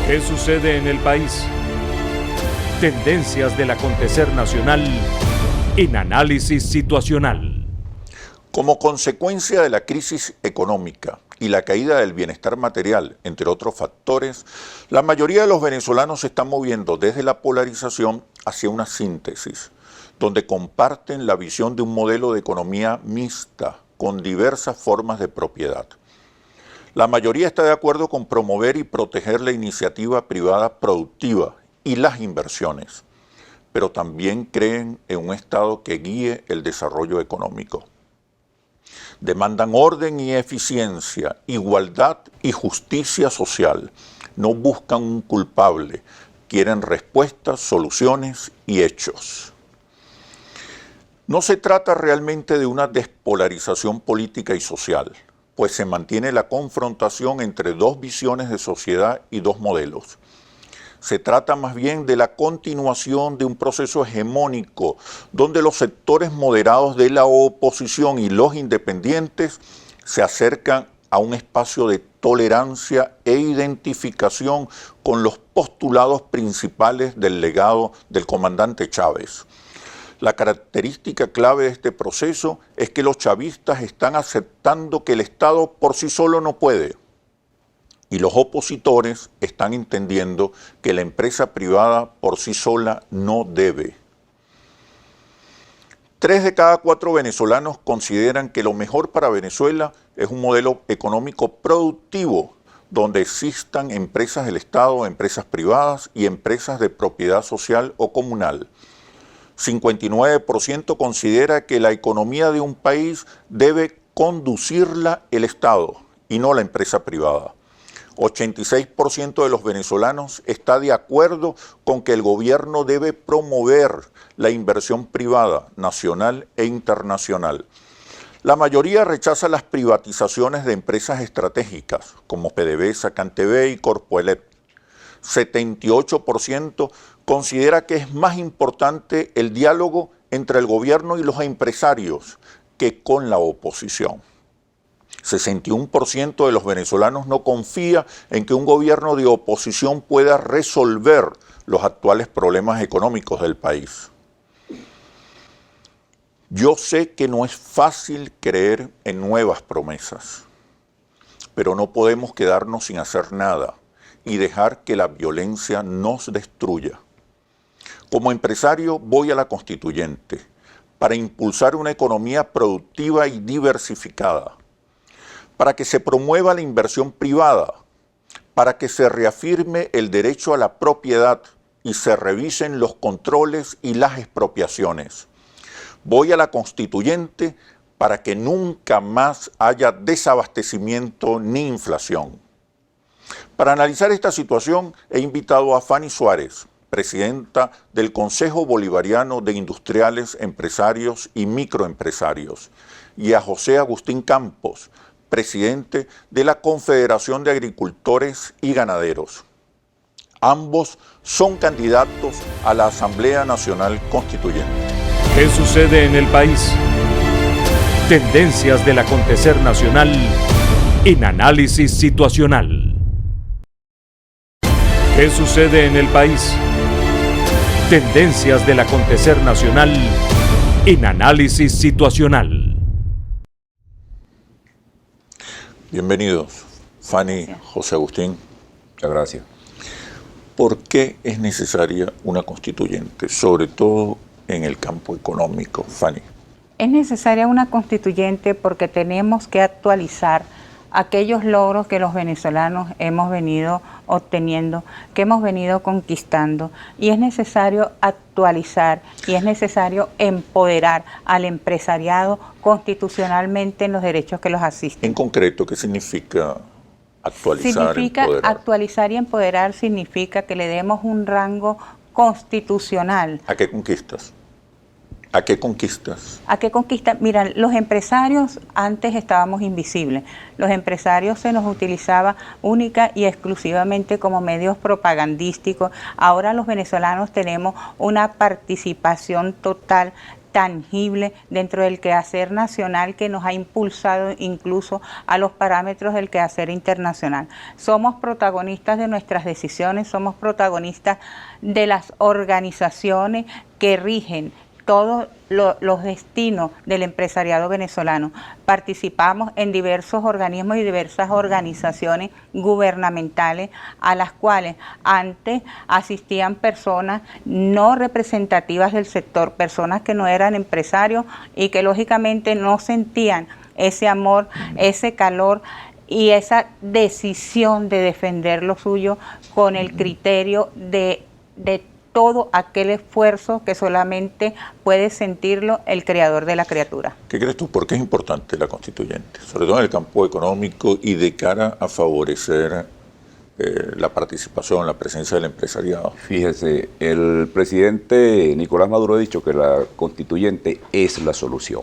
¿Qué sucede en el país? Tendencias del acontecer nacional en análisis situacional. Como consecuencia de la crisis económica y la caída del bienestar material, entre otros factores, la mayoría de los venezolanos se están moviendo desde la polarización hacia una síntesis, donde comparten la visión de un modelo de economía mixta, con diversas formas de propiedad. La mayoría está de acuerdo con promover y proteger la iniciativa privada productiva y las inversiones, pero también creen en un Estado que guíe el desarrollo económico. Demandan orden y eficiencia, igualdad y justicia social. No buscan un culpable, quieren respuestas, soluciones y hechos. No se trata realmente de una despolarización política y social, pues se mantiene la confrontación entre dos visiones de sociedad y dos modelos. Se trata más bien de la continuación de un proceso hegemónico donde los sectores moderados de la oposición y los independientes se acercan a un espacio de tolerancia e identificación con los postulados principales del legado del comandante Chávez. La característica clave de este proceso es que los chavistas están aceptando que el Estado por sí solo no puede, y los opositores están entendiendo que la empresa privada por sí sola no debe. 3 de cada 4 venezolanos consideran que lo mejor para Venezuela es un modelo económico productivo, donde existan empresas del Estado, empresas privadas y empresas de propiedad social o comunal. 59% considera que la economía de un país debe conducirla el Estado y no la empresa privada. 86% de los venezolanos está de acuerdo con que el gobierno debe promover la inversión privada, nacional e internacional. La mayoría rechaza las privatizaciones de empresas estratégicas como PDVSA, CanTV y Corpoelec. 78% considera que es más importante el diálogo entre el gobierno y los empresarios que con la oposición. 61% de los venezolanos no confía en que un gobierno de oposición pueda resolver los actuales problemas económicos del país. Yo sé que no es fácil creer en nuevas promesas, pero no podemos quedarnos sin hacer nada y dejar que la violencia nos destruya. Como empresario voy a la Constituyente para impulsar una economía productiva y diversificada, para que se promueva la inversión privada, para que se reafirme el derecho a la propiedad y se revisen los controles y las expropiaciones. Voy a la Constituyente para que nunca más haya desabastecimiento ni inflación. Para analizar esta situación he invitado a Fanny Suárez, presidenta del Consejo Bolivariano de Industriales, Empresarios y Microempresarios, y a José Agustín Campos, presidente de la Confederación de Agricultores y Ganaderos. Ambos son candidatos a la Asamblea Nacional Constituyente. ¿Qué sucede en el país? Tendencias del acontecer nacional en análisis situacional. ¿Qué sucede en el país? Tendencias del acontecer nacional en análisis situacional. Bienvenidos, Fanny, José Agustín. Muchas gracias. ¿Por qué es necesaria una constituyente, sobre todo en el campo económico, Fanny? Es necesaria una constituyente porque tenemos que actualizar aquellos logros que los venezolanos hemos venido obteniendo, que hemos venido conquistando, y es necesario actualizar y es necesario empoderar al empresariado constitucionalmente en los derechos que los asisten. En concreto, ¿qué significa actualizar, empoderar? Actualizar y empoderar significa que le demos un rango constitucional. ¿A qué conquistas? ¿A qué conquistas? ¿A qué conquista? Mira, los empresarios antes estábamos invisibles. Los empresarios se nos utilizaba única y exclusivamente como medios propagandísticos. Ahora los venezolanos tenemos una participación total tangible dentro del quehacer nacional que nos ha impulsado incluso a los parámetros del quehacer internacional. Somos protagonistas de nuestras decisiones, somos protagonistas de las organizaciones que rigen todos los destinos del empresariado venezolano. Participamos en diversos organismos y diversas organizaciones gubernamentales a las cuales antes asistían personas no representativas del sector, personas que no eran empresarios y que lógicamente no sentían ese amor, ese calor y esa decisión de defender lo suyo con el criterio de todo aquel esfuerzo que solamente puede sentirlo el creador de la criatura. ¿Qué crees tú? ¿Por qué es importante la constituyente? Sobre todo en el campo económico y de cara a favorecer la participación, la presencia del empresariado. Fíjese, el presidente Nicolás Maduro ha dicho que la constituyente es la solución.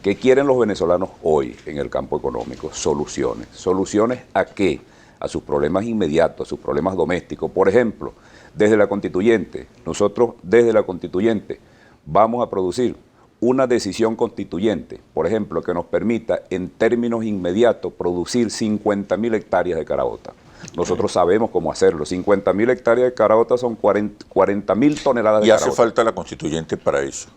¿Qué quieren los venezolanos hoy en el campo económico? Soluciones. ¿Soluciones a qué? A sus problemas inmediatos, a sus problemas domésticos. Por ejemplo, desde la constituyente, nosotros desde la constituyente vamos a producir una decisión constituyente, por ejemplo, que nos permita en términos inmediatos producir 50.000 hectáreas de caraota. Nosotros sabemos cómo hacerlo. 50.000 hectáreas de caraota son 40.000 toneladas de caraota. Y hace falta la constituyente para eso.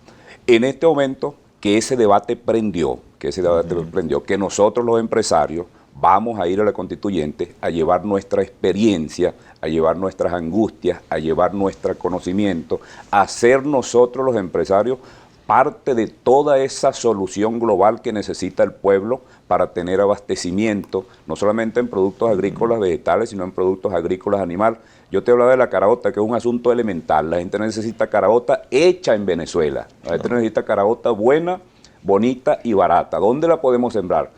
En este momento que ese debate prendió, que nosotros los empresarios vamos a ir a la constituyente a llevar nuestra experiencia, a llevar nuestras angustias, a llevar nuestro conocimiento, a ser nosotros los empresarios parte de toda esa solución global que necesita el pueblo para tener abastecimiento, no solamente en productos agrícolas, vegetales, sino en productos agrícolas, animales. Yo te hablaba de la caraota, que es un asunto elemental. La gente necesita caraota hecha en Venezuela. La gente necesita caraota buena, bonita y barata. ¿Dónde la podemos sembrar?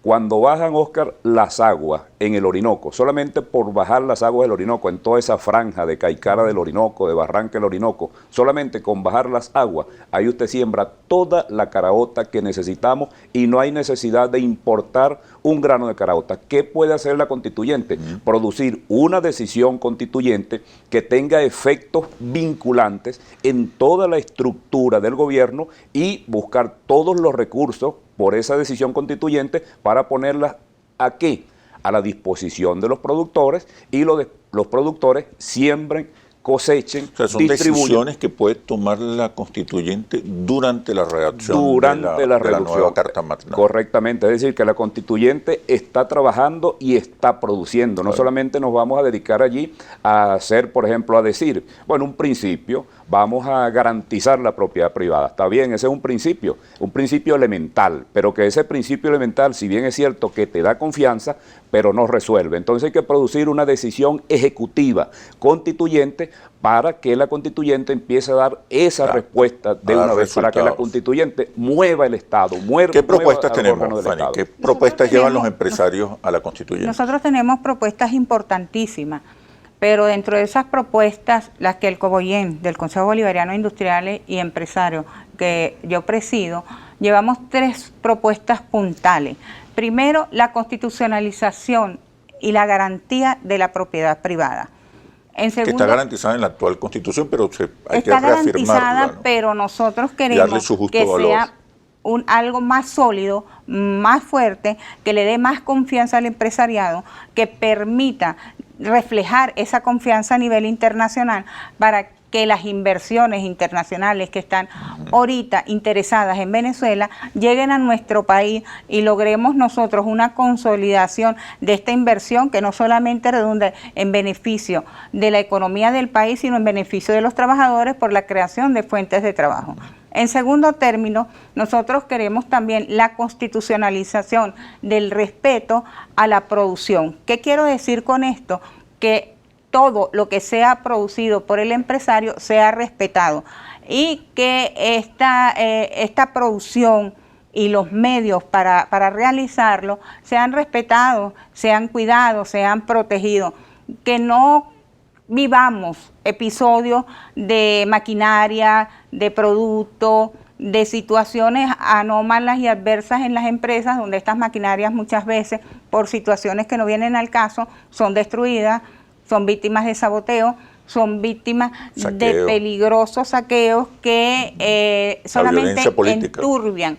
Cuando bajan, Oscar, las aguas en el Orinoco, solamente por bajar las aguas del Orinoco, en toda esa franja de Caicara del Orinoco, de Barranca del Orinoco, solamente con bajar las aguas, ahí usted siembra toda la caraota que necesitamos y no hay necesidad de importar un grano de caraota. ¿Qué puede hacer la constituyente? Producir una decisión constituyente que tenga efectos vinculantes en toda la estructura del gobierno y buscar todos los recursos por esa decisión constituyente para ponerlas ¿a qué? A la disposición de los productores y los productores siembren, cosechen, o sea, son distribuyen. decisiones que puede tomar la constituyente durante la redacción de la nueva Carta Magna. Correctamente, es decir, que la constituyente está trabajando y está produciendo. No solamente nos vamos a dedicar allí a hacer, por ejemplo, a decir, bueno, un principio, vamos a garantizar la propiedad privada. Está bien, ese es un principio elemental, pero que ese principio elemental, si bien es cierto que te da confianza, pero no resuelve. Entonces hay que producir una decisión ejecutiva constituyente para que la constituyente empiece a dar esa respuesta de una vez, para que la constituyente mueva el Estado, ¿Qué propuestas tenemos, Fanny? ¿Qué propuestas llevan los empresarios a la constituyente? Nosotros tenemos propuestas importantísimas, pero dentro de esas propuestas, las que el COBOIEM, del Consejo Bolivariano de Industriales y Empresarios, que yo presido, llevamos 3 propuestas puntales. Primero, la constitucionalización y la garantía de la propiedad privada. En segundo, que está garantizada en la actual Constitución, pero hay que reafirmarla. Está garantizada, ¿no? Pero nosotros queremos que sea algo más sólido, más fuerte, que le dé más confianza al empresariado, que permita reflejar esa confianza a nivel internacional para que las inversiones internacionales que están ahorita interesadas en Venezuela lleguen a nuestro país y logremos nosotros una consolidación de esta inversión que no solamente redunda en beneficio de la economía del país, sino en beneficio de los trabajadores por la creación de fuentes de trabajo. En segundo término, nosotros queremos también la constitucionalización del respeto a la producción. ¿Qué quiero decir con esto? Que todo lo que sea producido por el empresario sea respetado y que esta producción y los medios para realizarlo sean respetados, sean cuidados, sean protegidos, que no vivamos episodios de maquinaria, de producto, de situaciones anómalas y adversas en las empresas, donde estas maquinarias muchas veces, por situaciones que no vienen al caso, son destruidas, son víctimas de saboteo, son víctimas de Saqueo. peligrosos saqueos que solamente violencia política. enturbian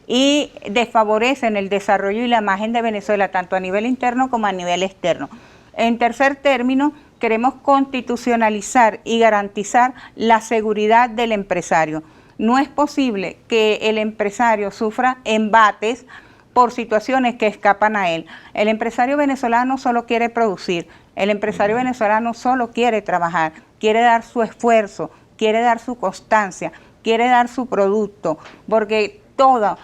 y desfavorecen el desarrollo y la imagen de Venezuela, tanto a nivel interno como a nivel externo. En tercer término, queremos constitucionalizar y garantizar la seguridad del empresario. No es posible que el empresario sufra embates por situaciones que escapan a él. El empresario venezolano solo quiere producir, el empresario venezolano solo quiere trabajar, quiere dar su esfuerzo, quiere dar su constancia, quiere dar su producto, porque todo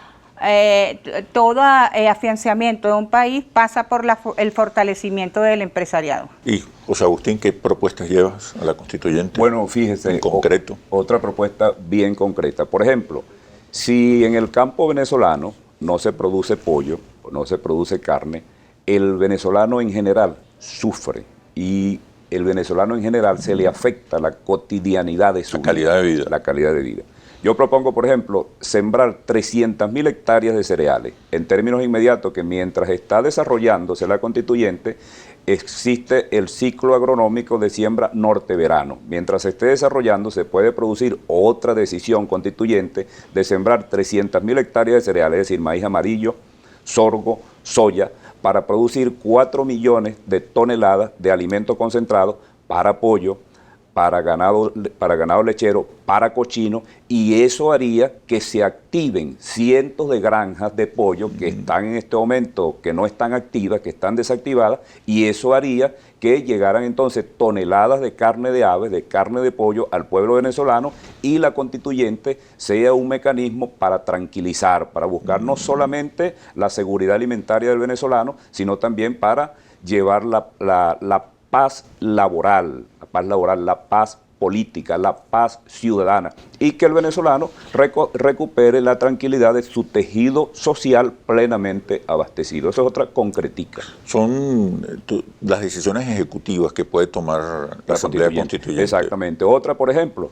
afianzamiento de un país pasa por el fortalecimiento del empresariado. Y, José Agustín, ¿qué propuestas llevas a la constituyente? Bueno, fíjese, en concreto. Otra propuesta bien concreta. Por ejemplo, si en el campo venezolano no se produce pollo, no se produce carne, el venezolano en general sufre y el venezolano en general se le afecta la cotidianidad de su calidad de vida. La calidad de vida. Yo propongo, por ejemplo, sembrar 300.000 hectáreas de cereales en términos inmediatos, que mientras está desarrollándose la constituyente, existe el ciclo agronómico de siembra norte-verano. Mientras se esté desarrollando, se puede producir otra decisión constituyente de sembrar 300.000 hectáreas de cereales, es decir, maíz amarillo, sorgo, soya, para producir 4 millones de toneladas de alimento concentrado para pollo, para ganado lechero, para cochino, y eso haría que se activen cientos de granjas de pollo que están en este momento, que no están activas, que están desactivadas, y eso haría que llegaran entonces toneladas de carne de aves, de carne de pollo al pueblo venezolano, y la constituyente sea un mecanismo para tranquilizar, para buscar no solamente la seguridad alimentaria del venezolano, sino también para llevar la paz laboral, la paz política, la paz ciudadana, y que el venezolano recupere la tranquilidad de su tejido social plenamente abastecido. Eso es otra concretica. Son las decisiones ejecutivas que puede tomar la Asamblea Constituyente. Exactamente. Otra, por ejemplo,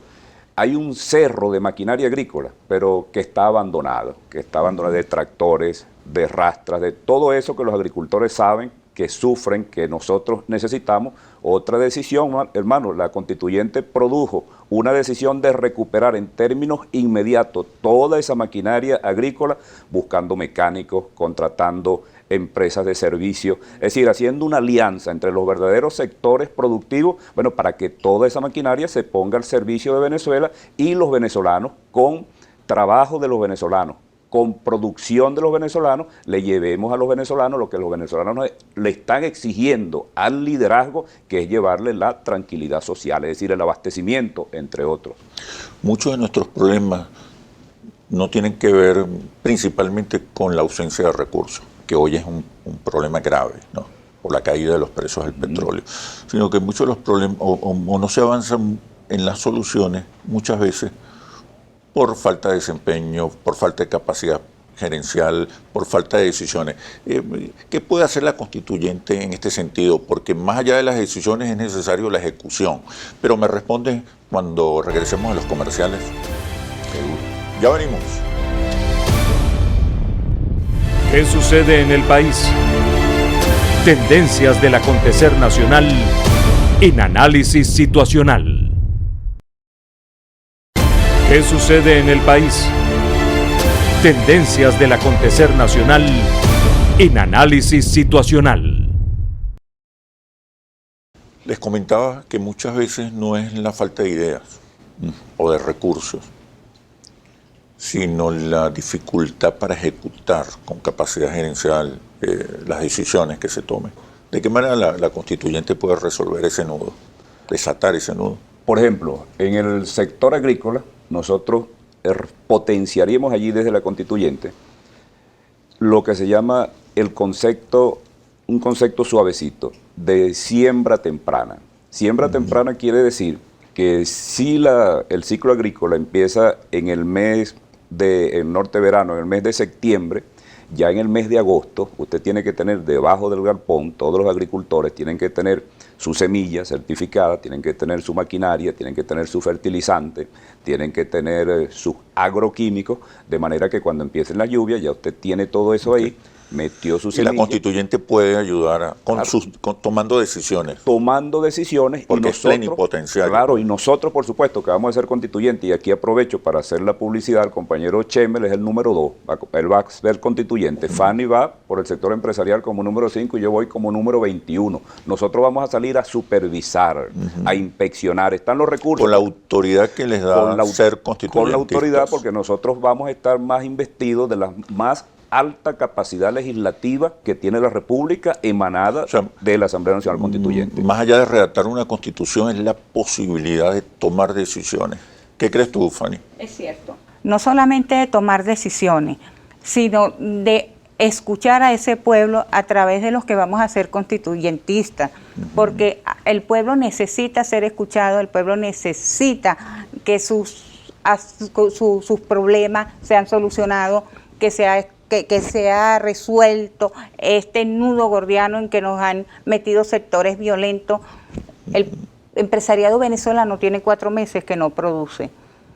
hay un cerro de maquinaria agrícola, pero que está abandonado, de tractores, de rastras, de todo eso que los agricultores saben que sufren, que nosotros necesitamos. Otra decisión, hermano, la constituyente produjo una decisión de recuperar en términos inmediatos toda esa maquinaria agrícola, buscando mecánicos, contratando empresas de servicio, es decir, haciendo una alianza entre los verdaderos sectores productivos, bueno, para que toda esa maquinaria se ponga al servicio de Venezuela y los venezolanos, con trabajo de los venezolanos, con producción de los venezolanos, le llevemos a los venezolanos lo que los venezolanos le están exigiendo al liderazgo, que es llevarle la tranquilidad social, es decir, el abastecimiento, entre otros. Muchos de nuestros problemas no tienen que ver principalmente con la ausencia de recursos, que hoy es un problema grave, ¿no?, por la caída de los precios del petróleo, sino que muchos de los problemas, o no se avanzan en las soluciones muchas veces por falta de desempeño, por falta de capacidad gerencial, por falta de decisiones. ¿Qué puede hacer la constituyente en este sentido? Porque más allá de las decisiones es necesario la ejecución. Pero me responden cuando regresemos a los comerciales. Ya venimos. ¿Qué sucede en el país? Tendencias del acontecer nacional en Análisis Situacional. ¿Qué sucede en el país? Tendencias del acontecer nacional en Análisis Situacional. Les comentaba que muchas veces no es la falta de ideas o de recursos, sino la dificultad para ejecutar con capacidad gerencial las decisiones que se tomen. ¿De qué manera la constituyente puede resolver ese nudo, desatar ese nudo? Por ejemplo, en el sector agrícola, nosotros potenciaríamos allí desde la constituyente lo que se llama un concepto suavecito de siembra temprana. Siembra temprana quiere decir que si el ciclo agrícola empieza en el mes de norte-verano, en el mes de septiembre, ya en el mes de agosto usted tiene que tener debajo del galpón, todos los agricultores tienen que tener su semilla certificada, tienen que tener su maquinaria, tienen que tener su fertilizante, tienen que tener sus agroquímicos, de manera que cuando empiecen las lluvias ya usted tiene todo eso ahí, metió su Y semilla. la constituyente puede ayudar Claro. tomando decisiones. Tomando decisiones. Porque y es plenipotenciario. Claro, y nosotros, por supuesto, que vamos a ser constituyentes, y aquí aprovecho para hacer la publicidad, el compañero Chemel es el número 2, él va a ser constituyente, Fanny va por el sector empresarial como número 5 y yo voy como número 21. Nosotros vamos a salir a supervisar, a inspeccionar, están los recursos. Con la autoridad que les da ser constituyentes. Con la autoridad, porque nosotros vamos a estar más investidos de las más alta capacidad legislativa que tiene la República emanada de la Asamblea Nacional Constituyente. Más allá de redactar una constitución es la posibilidad de tomar decisiones. ¿Qué crees tú, Fanny? Es cierto. No solamente de tomar decisiones, sino de escuchar a ese pueblo a través de los que vamos a ser constituyentistas, porque el pueblo necesita ser escuchado, el pueblo necesita que sus problemas sean solucionados, que sea resuelto este nudo gordiano en que nos han metido sectores violentos. El empresariado venezolano tiene 4 meses que no produce.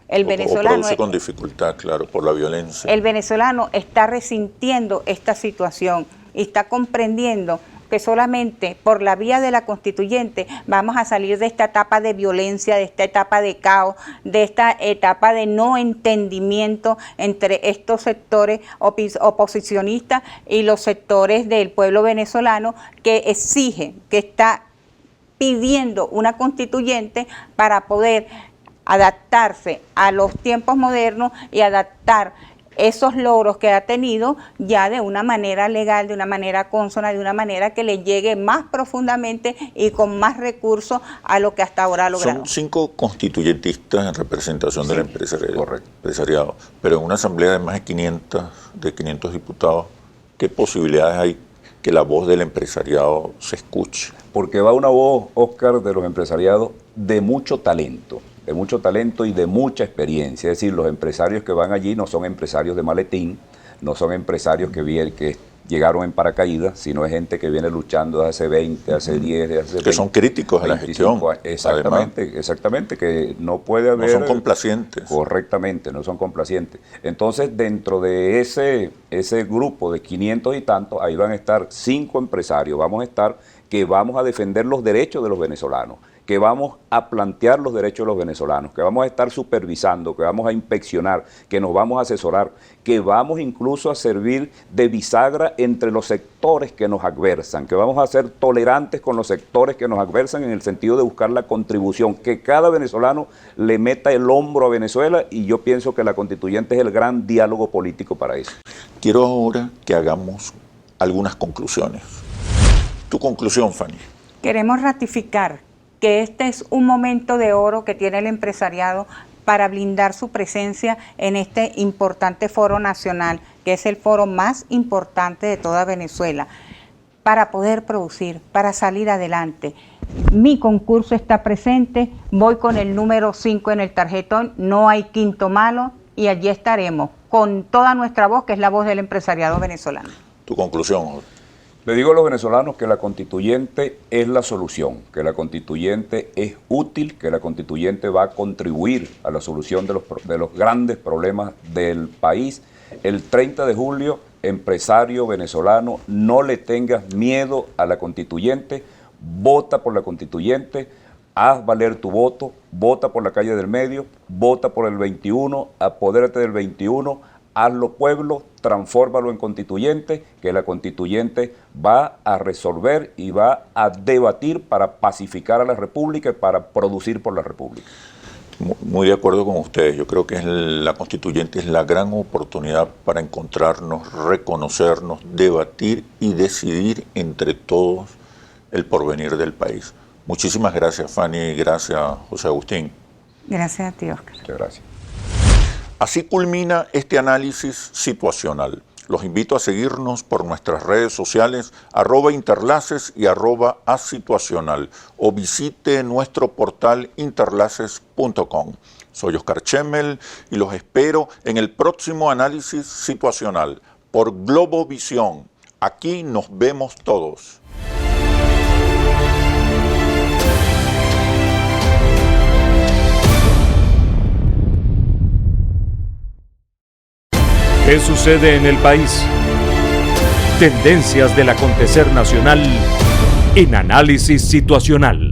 El venezolano produce con dificultad, claro, por la violencia. El venezolano está resintiendo esta situación y está comprendiendo que solamente por la vía de la constituyente vamos a salir de esta etapa de violencia, de esta etapa de caos, de esta etapa de no entendimiento entre estos sectores oposicionistas y los sectores del pueblo venezolano que exige, que está pidiendo una constituyente para poder adaptarse a los tiempos modernos y adaptar esos logros que ha tenido ya de una manera legal, de una manera consona, de una manera que le llegue más profundamente y con más recursos a lo que hasta ahora ha logrado. Son 5 constituyentistas en representación del empresariado, pero en una asamblea de más de 500 diputados, ¿qué posibilidades hay que la voz del empresariado se escuche? Porque va una voz, Oscar, de los empresariados de mucho talento y de mucha experiencia. Es decir, los empresarios que van allí no son empresarios de maletín, no son empresarios que llegaron en paracaídas, sino es gente que viene luchando desde hace 20, hace 10, desde hace 20. Que son críticos de la gestión. Exactamente, que no puede haber... No son complacientes. Correctamente, no son complacientes. Entonces, dentro de ese grupo de 500 y tantos, ahí van a estar 5 empresarios, que vamos a defender los derechos de los venezolanos, que vamos a plantear los derechos de los venezolanos, que vamos a estar supervisando, que vamos a inspeccionar, que nos vamos a asesorar, que vamos incluso a servir de bisagra entre los sectores que nos adversan, que vamos a ser tolerantes con los sectores que nos adversan en el sentido de buscar la contribución, que cada venezolano le meta el hombro a Venezuela, y yo pienso que la constituyente es el gran diálogo político para eso. Quiero ahora que hagamos algunas conclusiones. Tu conclusión, Fanny. Queremos ratificar que este es un momento de oro que tiene el empresariado para blindar su presencia en este importante foro nacional, que es el foro más importante de toda Venezuela, para poder producir, para salir adelante. Mi concurso está presente, voy con el número 5 en el tarjetón, no hay quinto malo, y allí estaremos con toda nuestra voz, que es la voz del empresariado venezolano. Tu conclusión, Jorge. Le digo a los venezolanos que la constituyente es la solución, que la constituyente es útil, que la constituyente va a contribuir a la solución de los grandes problemas del país. El 30 de julio, empresario venezolano, no le tengas miedo a la constituyente, vota por la constituyente, haz valer tu voto, vota por la calle del medio, vota por el 21, apodérate del 21, hazlo pueblo, transfórmalo en constituyente, que la constituyente va a resolver y va a debatir para pacificar a la República y para producir por la República. Muy de acuerdo con ustedes. Yo creo que la constituyente es la gran oportunidad para encontrarnos, reconocernos, debatir y decidir entre todos el porvenir del país. Muchísimas gracias, Fanny, y gracias, José Agustín. Gracias a ti, Oscar. Muchas gracias. Así culmina este análisis situacional. Los invito a seguirnos por nuestras redes sociales @interlaces y @asituacional, o visite nuestro portal interlaces.com. Soy Oscar Chemel y los espero en el próximo análisis situacional por Globovisión. Aquí nos vemos todos. ¿Qué sucede en el país? Tendencias del acontecer nacional en Análisis Situacional.